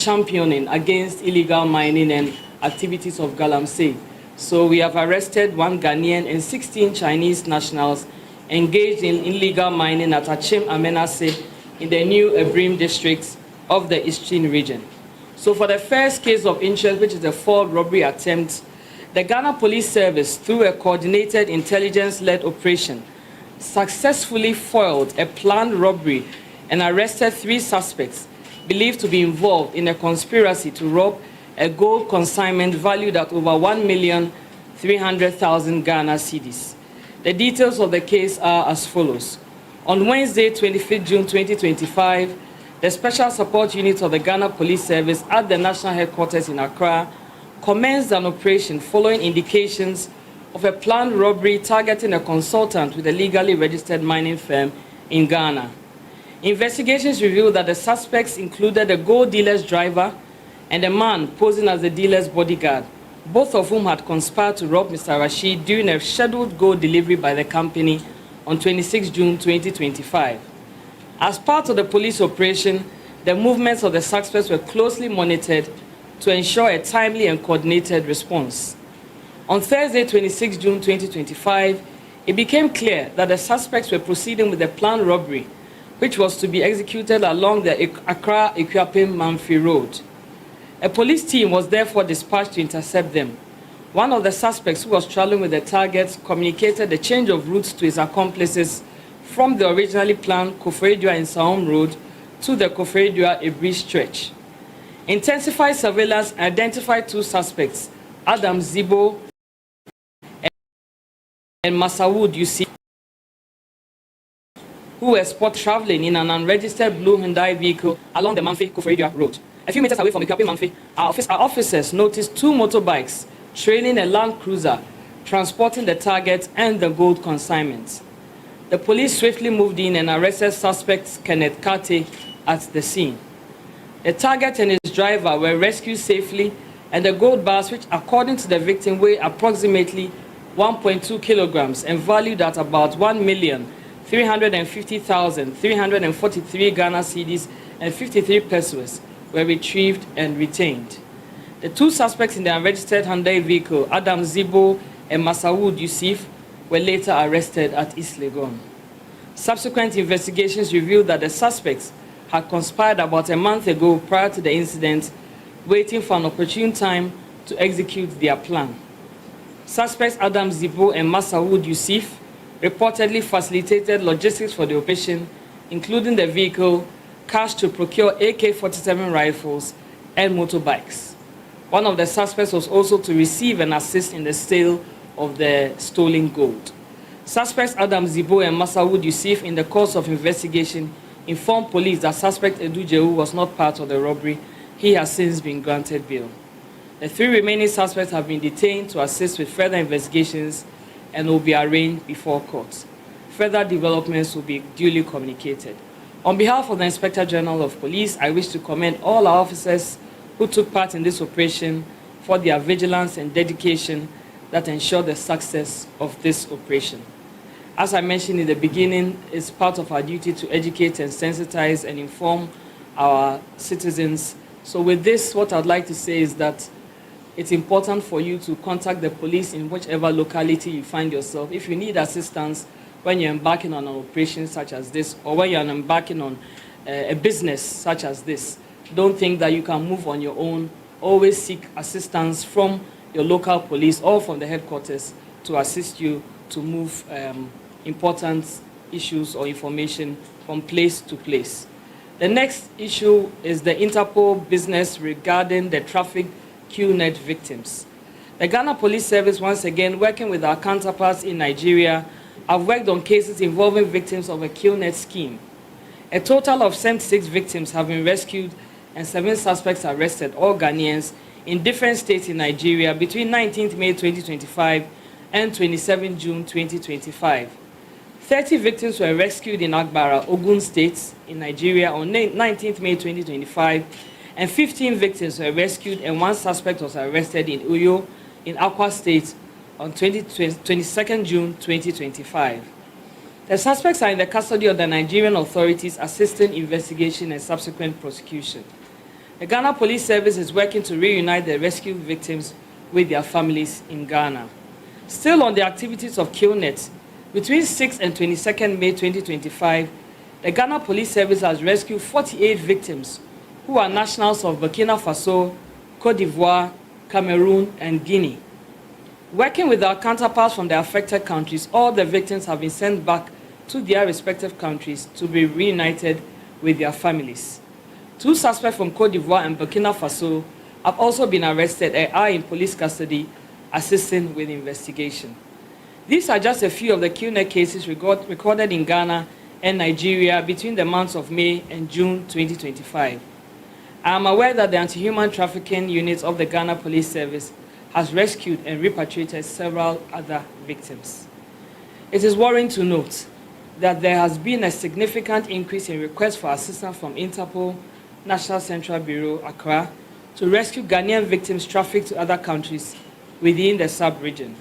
championing against illegal mining and activities of Galamsey. So we have arrested 1 Ghanaian and 16 Chinese nationals engaged in illegal mining at Achim Amenase in the new Ebrim district of the Eastern region. So for the first case of interest, which is the 4th robbery attempt, the Ghana Police Service, through a coordinated intelligence-led operation, successfully foiled a planned robbery and arrested 3 suspects believed to be involved in a conspiracy to rob a gold consignment valued at over 1,300,000 Ghana cedis. The details of the case are as follows. On Wednesday, 25th June 2025, the Special Support Unit of the Ghana Police Service at the National Headquarters in Accra commenced an operation following indications of a planned robbery targeting a consultant with a legally registered mining firm in Ghana. Investigations revealed that the suspects included a gold dealer's driver and a man posing as the dealer's bodyguard, both of whom had conspired to rob Mr. Rashid during a scheduled gold delivery by the company on 26 June 2025. As part of the police operation, the movements of the suspects were closely monitored to ensure a timely and coordinated response. On Thursday, 26 June 2025, it became clear that the suspects were proceeding with a planned robbery, which was to be executed along the Accra-Ikuapem-Manfi Road. A police team was therefore dispatched to intercept them. One of the suspects, who was traveling with the targets, communicated the change of routes to his accomplices from the originally planned Koforidua and Saom Road to the Koforidua-Ebri stretch. Intensified surveillance identified 2 suspects, Adam Zibo and Masawood Yusuf, who were spotted traveling in an unregistered blue Hyundai vehicle along the Manfi-Koforidua Road. A few meters away from Ikuapem-Manfi, our officers noticed 2 motorbikes trailing a Land Cruiser transporting the target and the gold consignments. The police swiftly moved in and arrested suspect Kenneth Kate at the scene. The target and his driver were rescued safely, and the gold bars, which according to the victim weigh approximately 1.2 kilograms and valued at about 1,350,343 Ghana cedis and 53 pesos, were retrieved and retained. The 2 suspects in the unregistered Hyundai vehicle, Adam Zibo and Masawood Yusuf, were later arrested at East Legon. Subsequent investigations revealed that the suspects had conspired about a month ago prior to the incident, waiting for an opportune time to execute their plan. Suspects Adam Zibo and Masawood Yusuf reportedly facilitated logistics for the operation, including the vehicle, cash to procure AK-47 rifles, and motorbikes. One of the suspects was also to receive and assist in the sale of the stolen gold. Suspects Adam Zibo and Masawood Yusuf, in the course of investigation, informed police that suspect Edu Jehu was not part of the robbery. He has since been granted bail. The 3 remaining suspects have been detained to assist with further investigations and will be arraigned before court. Further developments will be duly communicated. On behalf of the Inspector General of Police, I wish to commend all our officers who took part in this operation for their vigilance and dedication that ensured the success of this operation. As I mentioned in the beginning, it's part of our duty to educate and sensitize and inform our citizens. So with this, what I'd like to say is that it's important for you to contact the police in whichever locality you find yourself. If you need assistance when you're embarking on an operation such as this, or when you're embarking on a business such as this, don't think that you can move on your own. Always seek assistance from your local police or from the headquarters to assist you to move important issues or information from place to place. The next issue is the Interpol business regarding the traffic QNet victims. The Ghana Police Service, once again, working with our counterparts in Nigeria, have worked on cases involving victims of a QNet scheme. A total of 76 victims have been rescued and 7 suspects arrested, all Ghanaians, in different states in Nigeria between 19th May 2025 and 27 June 2025. 30 victims were rescued in Agbara, Ogun State, in Nigeria on 19th May 2025, and 15 victims were rescued and 1 suspect was arrested in Uyo, in Akwa State, on 22nd June 2025. The suspects are in the custody of the Nigerian authorities assisting investigation and subsequent prosecution. The Ghana Police Service is working to reunite the rescued victims with their families in Ghana. Still on the activities of KillNet, between 6 and 22nd May 2025, the Ghana Police Service has rescued 48 victims who are nationals of Burkina Faso, Cote d'Ivoire, Cameroon, and Guinea. Working with our counterparts from the affected countries, all the victims have been sent back to their respective countries to be reunited with their families. 2 suspects from Cote d'Ivoire and Burkina Faso have also been arrested and are in police custody, assisting with investigation. These are just a few of the KillNet cases recorded in Ghana and Nigeria between the months of May and June 2025. I am aware that the anti-human trafficking unit of the Ghana Police Service has rescued and repatriated several other victims. It is worrying to note that there has been a significant increase in requests for assistance from Interpol, National Central Bureau, Accra, to rescue Ghanaian victims trafficked to other countries within the sub-region.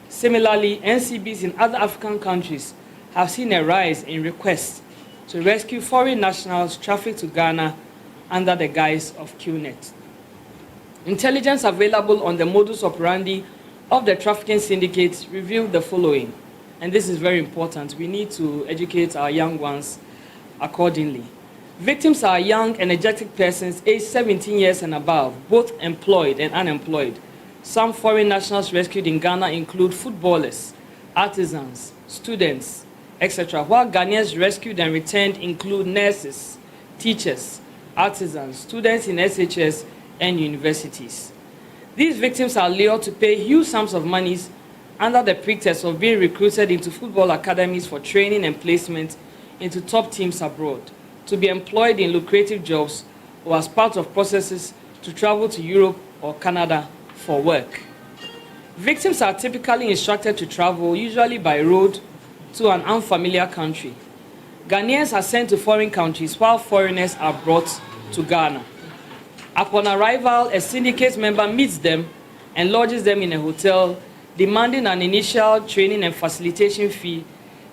Similarly, NCBs in other African countries have seen a rise in requests to rescue foreign nationals trafficked to Ghana under the guise of KillNet. Intelligence available on the modus operandi of the trafficking syndicates revealed the following, and this is very important. We need to educate our young ones accordingly. Victims are young, energetic persons aged 17 years and above, both employed and unemployed. Some foreign nationals rescued in Ghana include footballers, artisans, students, etc., while Ghanaians rescued and returned include nurses, teachers, artisans, students in SHS and universities. These victims are lured to pay huge sums of money under the pretext of being recruited into football academies for training and placement into top teams abroad, to be employed in lucrative jobs or as part of processes to travel to Europe or Canada for work. Victims are typically instructed to travel, usually by road, to an unfamiliar country. Ghanaians are sent to foreign countries while foreigners are brought to Ghana. Upon arrival, a syndicate member meets them and lodges them in a hotel, demanding an initial training and facilitation fee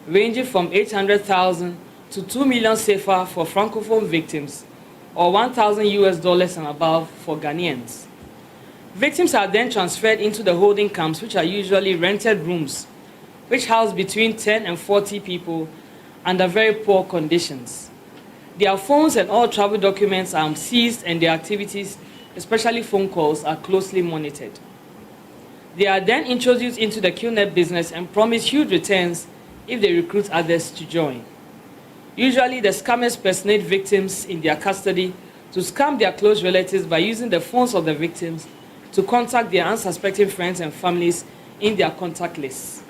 ranging from 800,000 to 2 million CFA for Francophone victims, or $1,000 and above for Ghanaians. Victims are then transferred into the holding camps, which are usually rented rooms, which house between 10 and 40 people under very poor conditions. Their phones and all travel documents are seized and their activities, especially phone calls, are closely monitored. They are then introduced into the KillNet business and promise huge returns if they recruit others to join. Usually, the scammers personate victims in their custody to scam their close relatives by using the phones of the victims to contact their unsuspecting friends and families in their contact lists.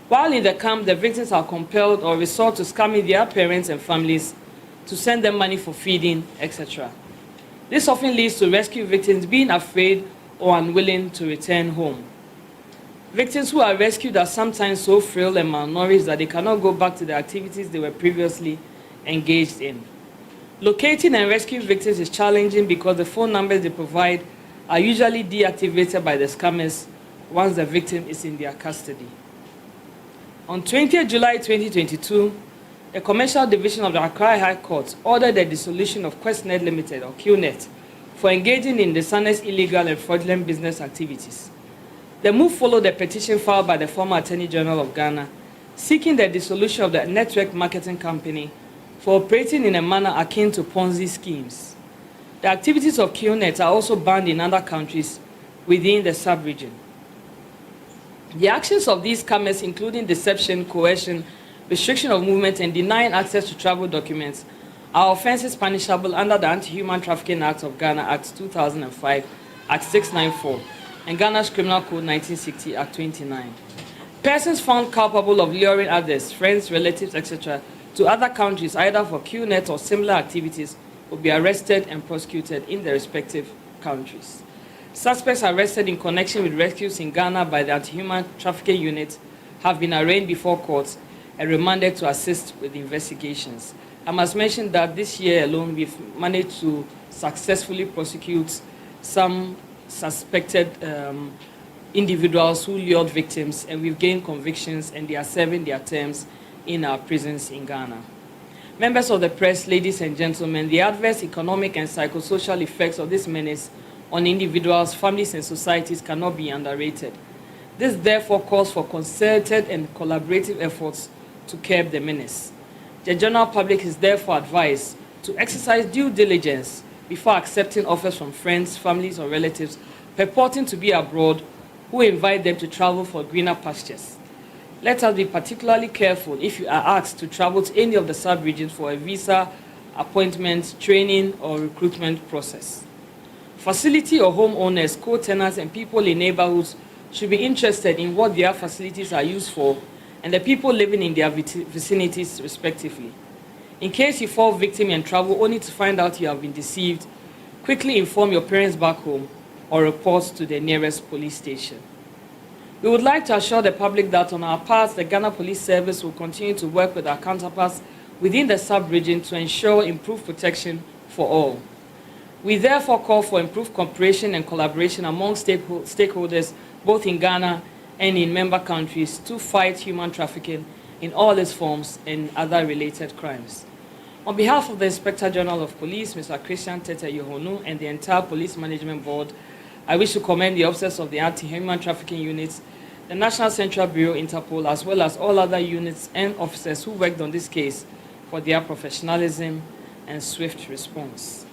While in the camp, the victims are compelled or resort to scamming their parents and families to send them money for feeding, etc. This often leads to rescue victims being afraid or unwilling to return home. Victims who are rescued are sometimes so frail and malnourished that they cannot go back to the activities they were previously engaged in. Locating and rescuing victims is challenging because the phone numbers they provide are usually deactivated by the scammers once the victim is in their custody. On 20 July 2022, the Commercial Division of the Accra High Court ordered the dissolution of QuestNet Limited, or KillNet, for engaging in dishonest, illegal, and fraudulent business activities. The move followed a petition filed by the former Attorney General of Ghana, seeking the dissolution of the network marketing company for operating in a manner akin to Ponzi schemes. The activities of KillNet are also banned in other countries within the sub-region. The actions of these scammers, including deception, coercion, restriction of movement, and denying access to travel documents, are offenses punishable under the Anti-Human Trafficking Act of Ghana, Act 2005, Act 694, and Ghana's Criminal Code 1960, Act 29. Persons found culpable of luring others, friends, relatives, etc., to other countries, either for KillNet or similar activities, will be arrested and prosecuted in their respective countries. Suspects arrested in connection with rescues in Ghana by the Anti-Human Trafficking Unit have been arraigned before courts and remanded to assist with investigations. I must mention that this year alone, we've managed to successfully prosecute some suspected individuals who lured victims, and we've gained convictions, and they are serving their terms in our prisons in Ghana. Members of the press, ladies and gentlemen, the adverse economic and psychosocial effects of this menace on individuals, families, and societies cannot be underrated. This therefore calls for concerted and collaborative efforts to curb the menace. The general public is therefore advised to exercise due diligence before accepting offers from friends, families, or relatives purporting to be abroad who invite them to travel for greener pastures. Let us be particularly careful if you are asked to travel to any of the sub-regions for a visa, appointment, training, or recruitment process. Facility or homeowners, co-tenants, and people in neighborhoods should be interested in what their facilities are used for and the people living in their vicinities respectively. In case you fall victim and travel only to find out you have been deceived, quickly inform your parents back home or report to the nearest police station. We would like to assure the public that on our part, the Ghana Police Service will continue to work with our counterparts within the sub-region to ensure improved protection for all. We therefore call for improved cooperation and collaboration among stakeholders both in Ghana and in member countries to fight human trafficking in all its forms and other related crimes. On behalf of the Inspector General of Police, Mr. Christian Tete Yohonu, and the entire Police Management Board, I wish to commend the officers of the Anti-Human Trafficking Units, the National Central Bureau, Interpol, as well as all other units and officers who worked on this case for their professionalism and swift response.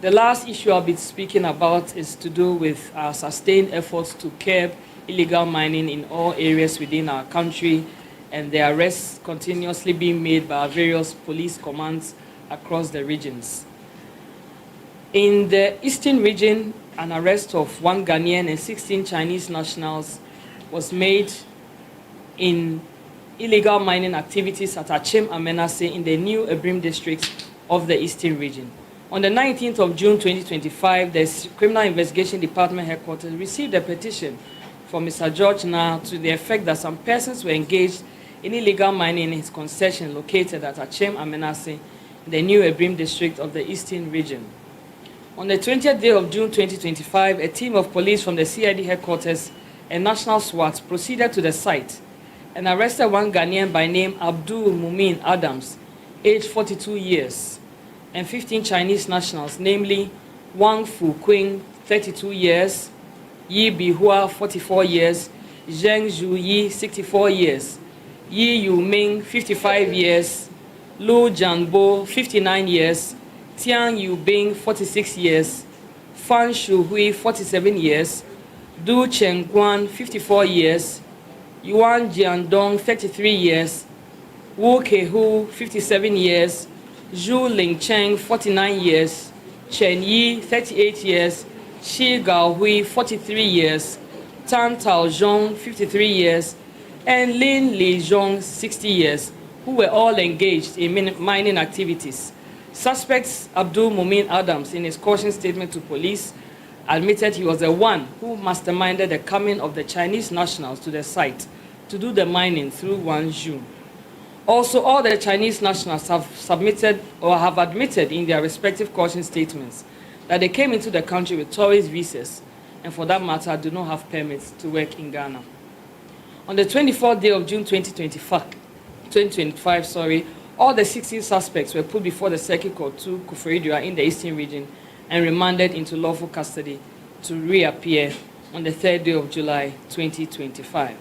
The last issue I'll be speaking about is to do with our sustained efforts to curb illegal mining in all areas within our country, and the arrests continuously being made by our various police commands across the regions. In the Eastern region, an arrest of 1 Ghanaian and 16 Chinese nationals was made in illegal mining activities at Achem Amenase in the New Ebrim district of the Eastern region. On the 19th of June 2025, the Criminal Investigation Department headquarters received a petition from Mr. George Na to the effect that some persons were engaged in illegal mining in his concession located at Achem Amenase in the New Ebrim district of the Eastern region. On the 20th day of June 2025, a team of police from the CID headquarters and National SWAT proceeded to the site and arrested 1 Ghanaian by name Abdul Mumin Adams, aged 42 years, and 15 Chinese nationals, namely Wang Fu Qing, 32 years, Yi Bihua, 44 years, Zheng Zhu Yi, 64 years, Yi Yu Ming, 55 years, Lu Jianbo, 59 years, Tian Yu Bing, 46 years, Fan Shu Hui, 47 years, Du Chengguan, 54 years, Yuan Jiandong, 33 years, Wu Kehu, 57 years, Zhu Ling Cheng, 49 years, Chen Yi, 38 years, Shi Gaohui, 43 years, Tan Tao Zhong, 53 years, and Lin Li Zhong, 60 years, who were all engaged in mining activities. Suspect Abdul Mumin Adams, in his caution statement to police, admitted he was the one who masterminded the coming of the Chinese nationals to the site to do the mining through Guangzhou. Also, all the Chinese nationals have submitted or have admitted in their respective caution statements that they came into the country with tourist visas and, for that matter, do not have permits to work in Ghana. On the 24th day of June 2025, all the 16 suspects were put before the Circuit Court 2 Kufuridua in the Eastern region and remanded into lawful custody to reappear on the 3rd day of July 2025.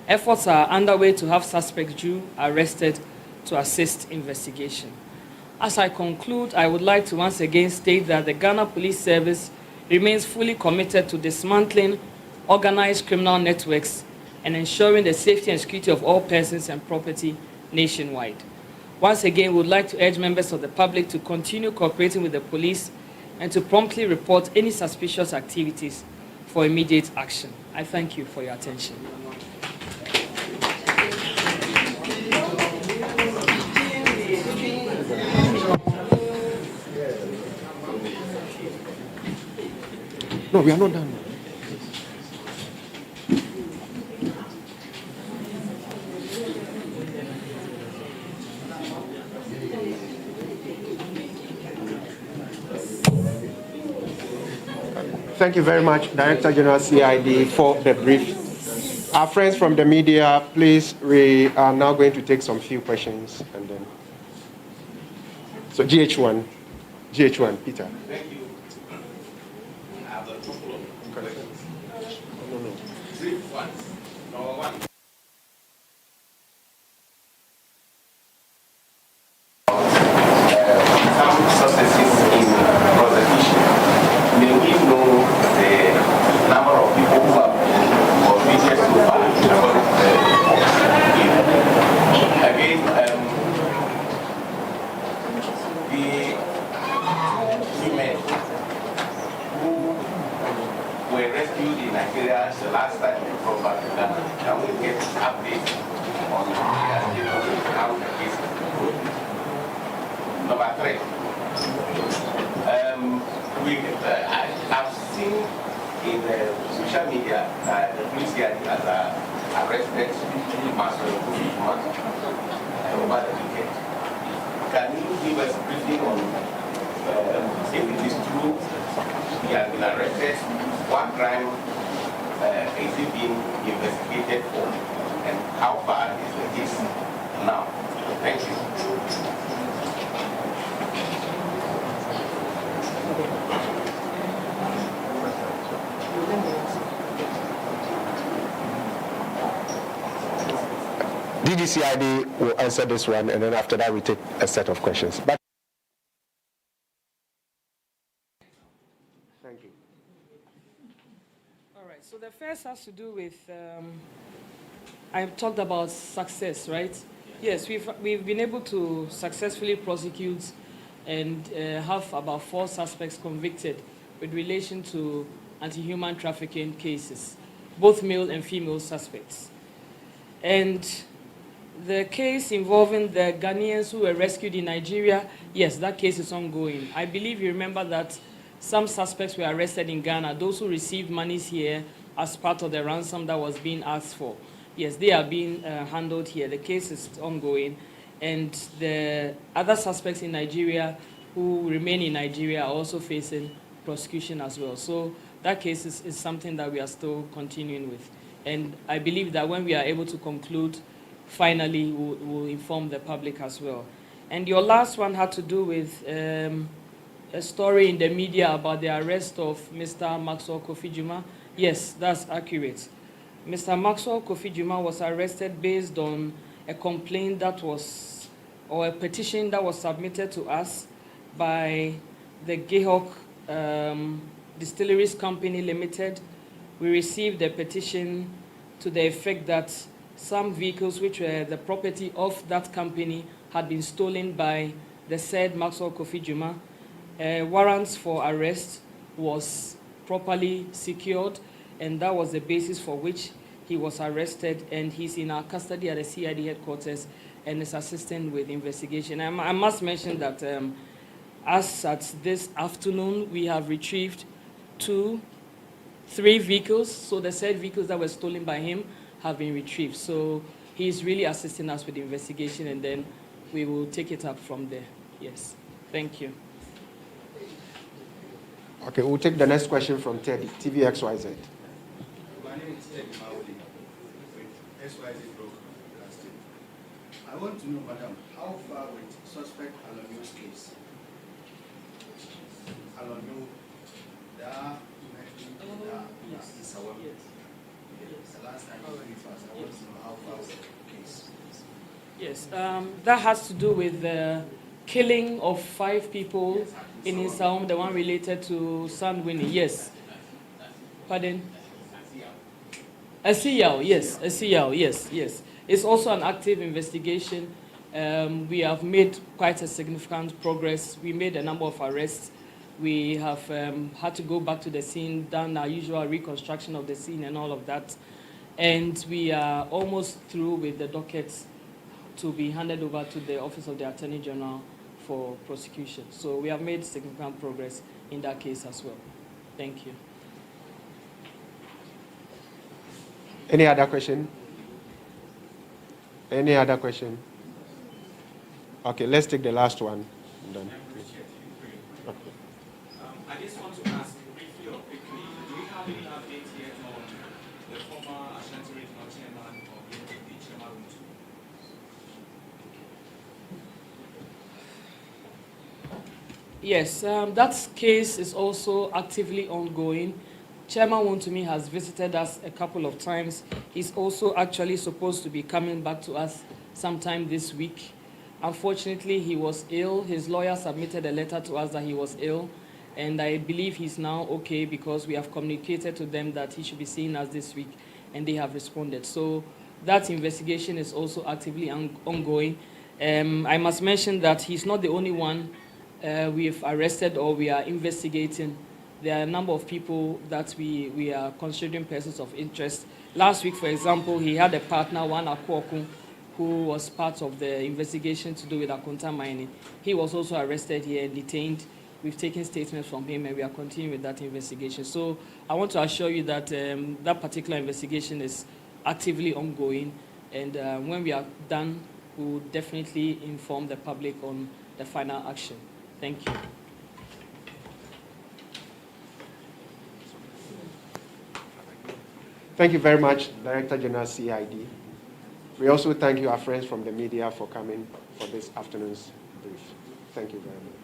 Efforts are underway to have suspects due arrested to assist investigation. As I conclude, I would like to once again state that the Ghana Police Service remains fully committed to dismantling organized criminal networks and ensuring the safety and security of all persons and property nationwide. Once again, we would like to urge members of the public to continue cooperating with the police and to promptly report any suspicious activities for immediate action. I thank you for your attention. No, we are not done. Thank you very much, Director General CID, for the brief. Our friends from the media, please, we are now going to take some few questions and then So GH1, Peter. Thank you. I have a couple of questions. Brief ones. Number one. Some successes in prosecution. May we know the number of people who have been convicted so far? Again, the two women who were rescued in Nigeria the last time they brought back to Ghana, can we get updates on their status, how the case is going? Number three, I've seen in social media that the police here has arrested Master over the weekend. Can you give us a briefing on if it is true he has been arrested, what crime is he being investigated for, and how far is the case now? Thank you. DGCID will answer this one, and then after that we take a set of questions. But thank you. All right, so the first has to do with, I talked about success, right? Yes, we've been able to successfully prosecute and have about 4 suspects convicted with relation to anti-human trafficking cases, both male and female suspects. And the case involving the Ghanaians who were rescued in Nigeria, yes, that case is ongoing. I believe you remember that some suspects were arrested in Ghana, those who received monies here as part of the ransom that was being asked for. Yes, they are being handled here. The case is ongoing. And the other suspects in Nigeria who remain in Nigeria are also facing prosecution as well. So that case is something that we are still continuing with. And I believe that when we are able to conclude, finally, we'll inform the public as well. And your last one had to do with a story in the media about the arrest of Mr. Maxwell Kofi Juma. Yes, that's accurate. Mr. Maxwell Kofi Juma was arrested based on a complaint that was, or a petition that was submitted to us by the Gayhawk Distilleries Company Limited. We received a petition to the effect that some vehicles which were the property of that company had been stolen by the said Maxwell Kofi Juma. Warrants for arrest was properly secured, and that was the basis for which he was arrested, and he's in our custody at the CID headquarters and is assisting with investigation. I must mention that as at this afternoon, we have retrieved 3 vehicles. So the said vehicles that were stolen by him have been retrieved. So he's really assisting us with the investigation, and then we will take it up from there. Yes. Thank you. Okay, we'll take the next question from Teddy, TVXYZ. My name is Teddy Mawuli with XYZ Broadcasting. I want to know, madam, how far with suspect Alonio's case? Alonio, the last time you briefed us, I want to know how far with the case. Yes, that has to do with the killing of 5 people in his home, the one related to San Winnie. Yes. Pardon? Asiyao, yes. Asiyao, yes. It's also an active investigation. We have made quite a significant progress. We made a number of arrests. We have had to go back to the scene, done our usual reconstruction of the scene and all of that. And we are almost through with the dockets to be handed over to the Office of the Attorney General for prosecution. So we have made significant progress in that case as well. Thank you. Any other question? Any other question? Okay, let's take the last one. Done. Okay. I just want to ask briefly or quickly, do we have any updates yet on the former Ashanti Regional Chairman of the Chairman Room 2? Yes, that case is also actively ongoing. Chairman Wontumi has visited us a couple of times. He's also actually supposed to be coming back to us sometime this week. Unfortunately, he was ill. His lawyer submitted a letter to us that he was ill, and I believe he's now okay because we have communicated to them that he should be seeing us this week, and they have responded. So that investigation is also actively ongoing. I must mention that he's not the only one we've arrested or we are investigating. There are a number of people that we are considering persons of interest. Last week, for example, he had a partner, one Akwoku, who was part of the investigation to do with Akunta mining. He was also arrested here and detained. We've taken statements from him and we are continuing with that investigation. So I want to assure you that that particular investigation is actively ongoing, and when we are done, we will definitely inform the public on the final action. Thank you. Thank you very much, Director General CID. We also thank you, our friends from the media, for coming for this afternoon's brief. Thank you very much.